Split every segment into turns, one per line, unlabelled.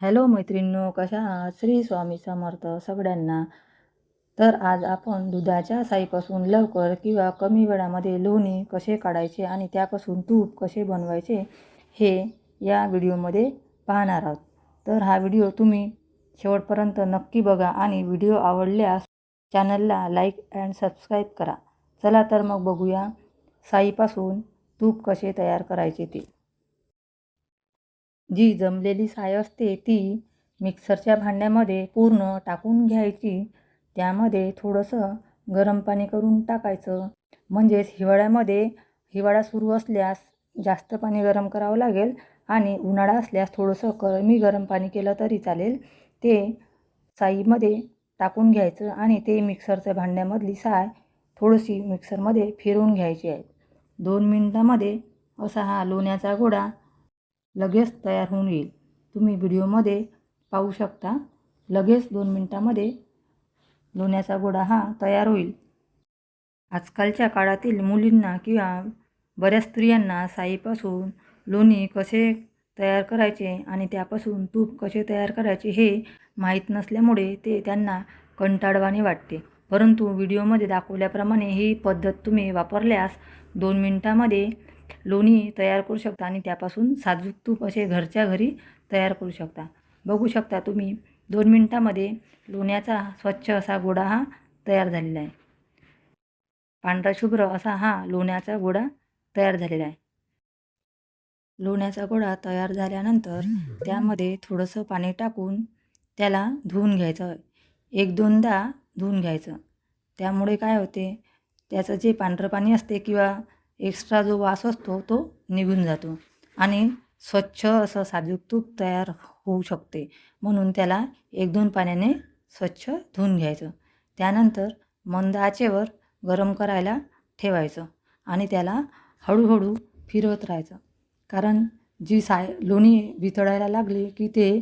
Hello मैत्रिणींनो, कशा आहात? श्री स्वामी समर्थ सगळ्यांना. तर आज आपण दुधाच्या साईपासून लवकर किंवा कमी वेळामध्ये लोणी कसे काढायचे आणि त्यापासून तूप कसे बनवायचे हे या व्हिडिओमध्ये पाहणार आहोत. तर हा व्हिडिओ तुम्ही शेवटपर्यंत नक्की बघा आणि व्हिडिओ आवडल्यास चॅनलला लाईक अँड सबस्क्राईब करा. चला तर मग बघूया साईपासून तूप कसे तयार करायचे ते. जी जमलेली साय असते ती मिक्सरच्या भांड्यामध्ये पूर्ण टाकून घ्यायची. त्यामध्ये थोडंसं गरम पाणी करून टाकायचं. म्हणजेच हिवाळा सुरू असल्यास जास्त पाणी गरम करावं लागेल आणि उन्हाळा असल्यास थोडंसं कमी गरम पाणी केलं तरी चालेल. ते साईमध्ये टाकून घ्यायचं आणि ते मिक्सरच्या भांड्यामधली साय थोडीशी मिक्सरमध्ये फिरवून घ्यायची आहे. 2 मिनिटांमध्ये असा हा लोण्याचा गोळा लगेच तयार होऊन येईल. तुम्ही व्हिडिओमध्ये पाहू शकता. लगेच 2 मिनिटांमध्ये लोण्याचा गोळा हा तयार होईल. आजकालच्या काळातील मुलींना किंवा बऱ्याच स्त्रियांना साईपासून लोणी कसे तयार करायचे आणि त्यापासून तूप कसे तयार करायचे हे माहीत नसल्यामुळे ते त्यांना कंटाळवाणे वाटते. परंतु व्हिडिओमध्ये दाखवल्याप्रमाणे ही पद्धत तुम्ही वापरल्यास 2 मिनिटांमध्ये लोणी तयार करू शकता आणि त्यापासून साजूक तूप असे घरच्या घरी तयार करू शकता. बघू शकता तुम्ही 2 मिनिटांमध्ये लोण्याचा स्वच्छ असा गोळा हा तयार झालेला आहे. पांढरा शुभ्र असा हा लोण्याचा गोळा तयार झालेला आहे. लोण्याचा गोळा तयार झाल्यानंतर त्यामध्ये थोडंसं पाणी टाकून त्याला धुवून घ्यायचं. 1-2दा धुवून घ्यायचं. त्यामुळे काय होते, त्याचं जे पांढरं पाणी असते किंवा एक्स्ट्रा जो वास असतो तो निघून जातो आणि स्वच्छ असं साजूक तूप तयार होऊ शकते. म्हणून त्याला 1-2 पाण्याने स्वच्छ धुवून घ्यायचं. त्यानंतर मंद आचेवर गरम करायला ठेवायचं आणि त्याला हळूहळू फिरवत राहायचं. कारण जी लोणी वितळायला लागली की ते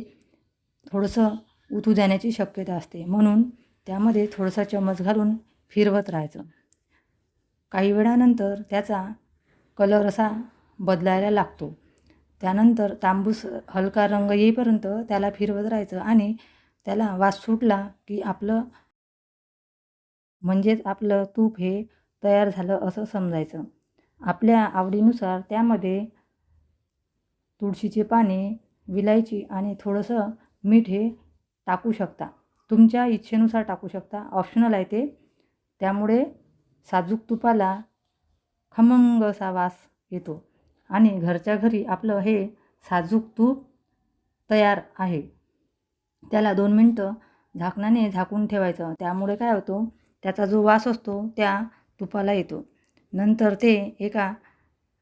थोडंसं उतू जाण्याची शक्यता असते. म्हणून त्यामध्ये थोडासा चमच घालून फिरवत राहायचं. काही वेळानंतर त्याचा कलर असा बदलायला लागतो. त्यानंतर तांबूस हलका रंग येईपर्यंत त्याला फिरवत राहायचं आणि त्याला वास सुटला की आपलं तूप हे तयार झालं असं समजायचं. आपल्या आवडीनुसार त्यामध्ये तुळशीचे पाने, विलायची आणि थोडंसं मीठ हे टाकू शकता. तुमच्या इच्छेनुसार टाकू शकता. ऑप्शनल आहे ते. त्यामुळे साजूक तुपाला खमंग असा वास येतो आणि घरच्या घरी आपलं हे साजूक तूप तयार आहे. त्याला 2 मिनिटं झाकणाने झाकून ठेवायचं. त्यामुळे काय होतो, त्याचा जो वास असतो त्या तुपाला येतो. नंतर ते एका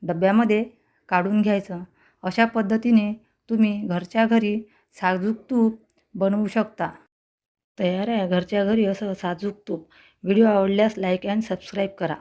डब्यामध्ये काढून घ्यायचं. अशा पद्धतीने तुम्ही घरच्या घरी साजूक तूप बनवू शकता. तयार आहे घरच्या घरी असं साजूक तूप. व्हिडिओ आवडल्यास लाईक अँड सबस्क्राईब करा.